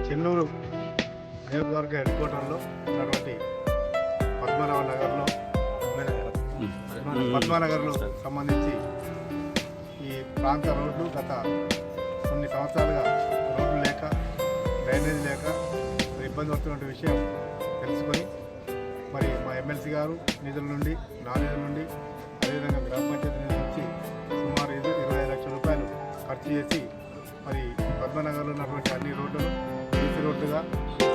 చెన్నూరు నియోజకవర్గ హెడ్ క్వార్టర్లో ఉన్నటువంటి పద్మానగర్లో సంబంధించి ఈ ప్రాంత రోడ్లు గత కొన్ని సంవత్సరాలుగా రోడ్లు లేక డ్రైనేజ్ లేక ఇబ్బంది పడుతున్న విషయం తెలుసుకొని మరి మా ఎమ్మెల్సీ గారు నిధుల నుండి నా నిధుల నుండి అదేవిధంగా గ్రామ పంచాయతీ నిధుల నుంచి సుమారు 25 లక్షల రూపాయలు ఖర్చు చేసి మరి పద్మనగర్లో ఉన్నటువంటి అన్ని రోడ్లను బీసీ రోడ్లుగా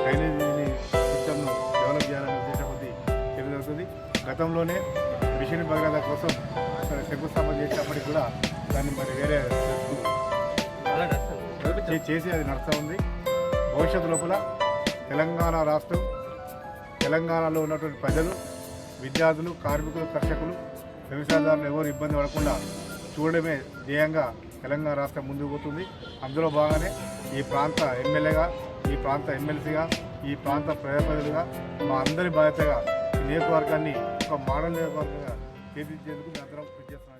డ్రైనేజీ సిస్టమ్ను డెవలప్ చేయాలనే ఉద్దేశం కొద్ది జరుగుతుంది. గతంలోనే మిషన్ భగీరథ కోసం శంకుస్థాపన చేసినప్పటికి కూడా దాన్ని మరి వేరే చేసి అది నడుస్తూ ఉంది. భవిష్యత్తు లోపల తెలంగాణ రాష్ట్రం, తెలంగాణలో ఉన్నటువంటి ప్రజలు, విద్యార్థులు, కార్మికులు, కర్షకులు, వ్యవసాయదారులు ఎవరు ఇబ్బంది పడకుండా చూడడమే ధ్యేయంగా తెలంగాణ రాష్ట్రం ముందుకు పోతుంది. అందులో భాగంగానే ఈ ప్రాంత ఎమ్మెల్యేగా, ఈ ప్రాంత ఎమ్మెల్సీగా, ఈ ప్రాంత ప్రజాప్రతినిధులుగా మా అందరి బాధ్యతగా ఈ నియోజకవర్గాన్ని ఒక మోడల్ నియోజకవర్గంగా తీర్చిదిద్దేందుకు అందరం కృషి చేస్తున్నాం.